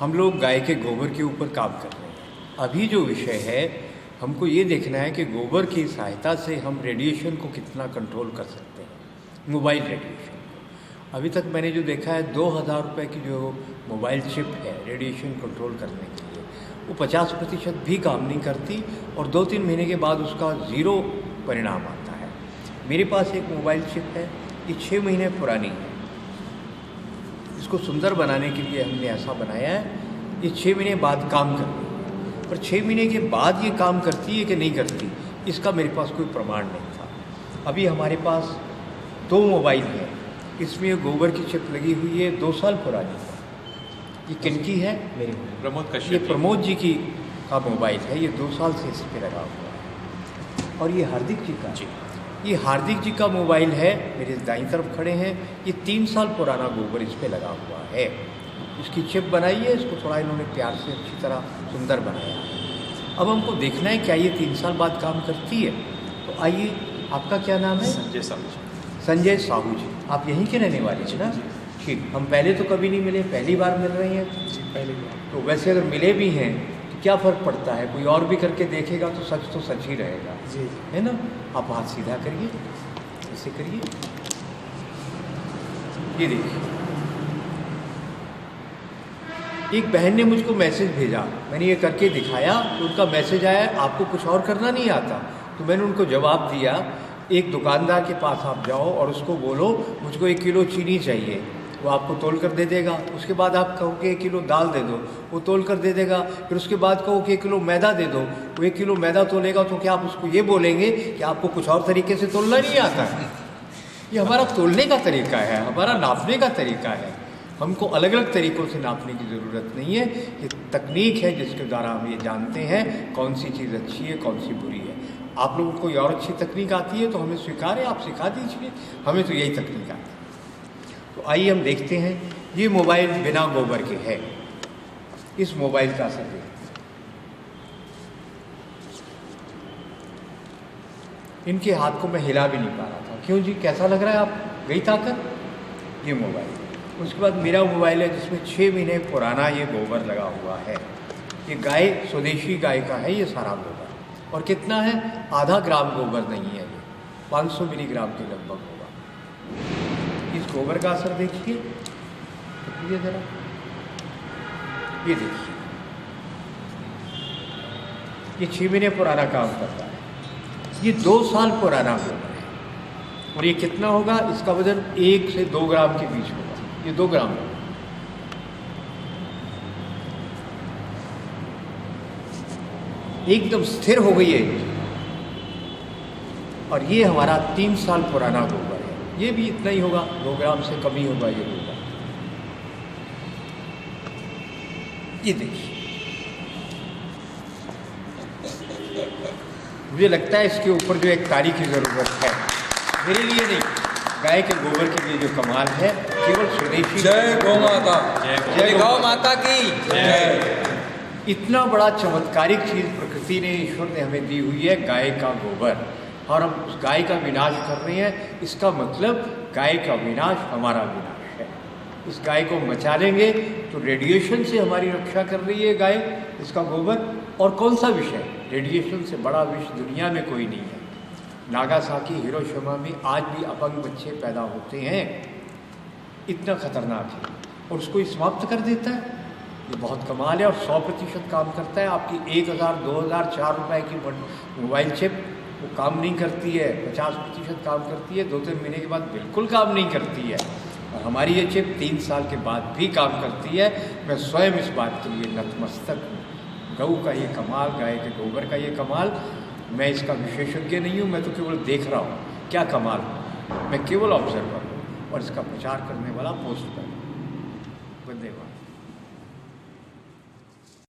हम लोग गाय के गोबर के ऊपर काम कर रहे हैं। अभी जो विषय है, हमको ये देखना है कि गोबर की सहायता से हम रेडिएशन को कितना कंट्रोल कर सकते हैं, मोबाइल रेडिएशन को। अभी तक मैंने जो देखा है 2000 रुपये की जो मोबाइल चिप है रेडिएशन कंट्रोल करने के लिए, वो 50% भी काम नहीं करती और 2-3 महीने के बाद उसका ज़ीरो परिणाम आता है। मेरे पास एक मोबाइल चिप है, ये 6 महीने पुरानी है। इसको सुंदर बनाने के लिए हमने ऐसा बनाया है, ये 6 महीने बाद काम कर रही है। पर 6 महीने के बाद ये काम करती है कि नहीं करती, इसका मेरे पास कोई प्रमाण नहीं था। अभी हमारे पास 2 मोबाइल हैं, इसमें गोबर की चिप लगी हुई है, 2 साल पुरानी है। ये किनकी है? मेरी प्रमोद कश्यप। ये प्रमोद जी की का मोबाइल है, ये 2 साल से इस पर लगा हुआ है। और ये हार्दिक जी का, ये हार्दिक जी का मोबाइल है, मेरे दाईं तरफ खड़े हैं। ये 3 साल पुराना गोबर इस पर लगा हुआ है। इसकी चिप बनाई है, इसको थोड़ा इन्होंने प्यार से अच्छी तरह सुंदर बनाया है। अब हमको देखना है क्या ये 3 साल बाद काम करती है। तो आइए, आपका क्या नाम है? संजय साहू जी। संजय साहू जी, आप यहीं के रहने वाले हैं ना? ठीक। हम पहले तो कभी नहीं मिले, पहली बार मिल रहे हैं जी, पहले बार। तो वैसे अगर मिले भी हैं तो क्या फ़र्क पड़ता है, कोई और भी करके देखेगा तो सच ही रहेगा जी, है ना? आप हाथ सीधा करिए, ऐसे करिए, ये देखिए। एक बहन ने मुझको मैसेज भेजा, मैंने ये करके दिखाया तो उनका मैसेज आया, आपको कुछ और करना नहीं आता। तो मैंने उनको जवाब दिया, एक दुकानदार के पास आप जाओ और उसको बोलो मुझको 1 किलो चीनी चाहिए, वो आपको तोल कर दे देगा। उसके बाद आप कहो कि 1 किलो दाल दे दो, वो तोल कर दे देगा। फिर उसके बाद कहो कि 1 किलो मैदा दे दो, वो 1 किलो मैदा तोलेगा। तो क्या आप उसको ये बोलेंगे कि आपको कुछ और तरीके से तोलना नहीं आता है? ये हमारा तोलने का तरीका है, हमारा नापने का तरीका है। हमको अलग अलग तरीक़ों से नापने की ज़रूरत नहीं है। ये तकनीक है जिसके द्वारा हम ये जानते हैं कौन सी चीज़ अच्छी है, कौन सी बुरी है। आप लोगों को कोई और अच्छी तकनीक आती है तो हमें स्वीकार है, आप सिखा दीजिए, हमें तो यही तकनीक आती है। तो आइए हम देखते हैं, ये मोबाइल बिना गोबर के है। इस मोबाइल का असर देखिए, इनके हाथ को मैं हिला भी नहीं पा रहा था। क्यों जी, कैसा लग रहा है आप? गई ताकत? ये मोबाइल। उसके बाद मेरा मोबाइल है जिसमें 6 महीने पुराना ये गोबर लगा हुआ है। ये गाय, स्वदेशी गाय का है ये सारा गोबर। और कितना है? आधा ग्राम गोबर नहीं है, ये 500 मिलीग्राम के लगभग होगा। इस गोबर का असर देखिए, देखिए जरा, ये देखिए, ये 6 महीने पुराना काम करता है। ये 2 साल पुराना गोबर है। और ये कितना होगा? इसका वजन 1 से 2 ग्राम के बीच होगा। ये 2 ग्राम होगा। एकदम स्थिर हो गई है। और ये हमारा 3 साल पुराना गोबर है। ये भी इतना ही होगा, 2 ग्राम से कम ही होगा ये गोबर। ये देखिए, मुझे लगता है इसके ऊपर जो एक तारीख की ज़रूरत है, मेरे लिए नहीं, गाय के गोबर के लिए जो कमाल है, केवल स्वदेशी। जय गौ माता, जय गौ माता की जय। इतना बड़ा चमत्कारिक चीज़ प्रकृति ने, ईश्वर ने हमें दी हुई है, गाय का गोबर, और हम उस गाय का विनाश कर रहे हैं। इसका मतलब गाय का विनाश हमारा विनाश है। इस गाय को बचा लेंगे तो रेडिएशन से हमारी रक्षा कर रही है गाय, इसका गोबर। और कौन सा विषय, रेडिएशन से बड़ा विष दुनिया में कोई नहीं है। नागासाकी, हिरोशिमा में आज भी अपंग बच्चे पैदा होते हैं, इतना खतरनाक है। और उसको समाप्त कर देता है। ये बहुत कमाल है। और 100% काम करता है। आपकी 1000, 2000, 4 रुपये की मोबाइल चिप वो काम नहीं करती है, 50% काम करती है, 2-3 महीने के बाद बिल्कुल काम नहीं करती है। और हमारी ये चिप 3 साल के बाद भी काम करती है। मैं स्वयं इस बात के लिए नतमस्तक हूँ। गऊ का ये कमाल, गाय के गोबर का ये कमाल, मैं इसका विशेषज्ञ नहीं हूँ, मैं तो केवल देख रहा हूँ क्या कमाल है। मैं केवल ऑब्जर्वर हूँ और इसका प्रचार करने वाला पोस्ट पर। धन्यवाद।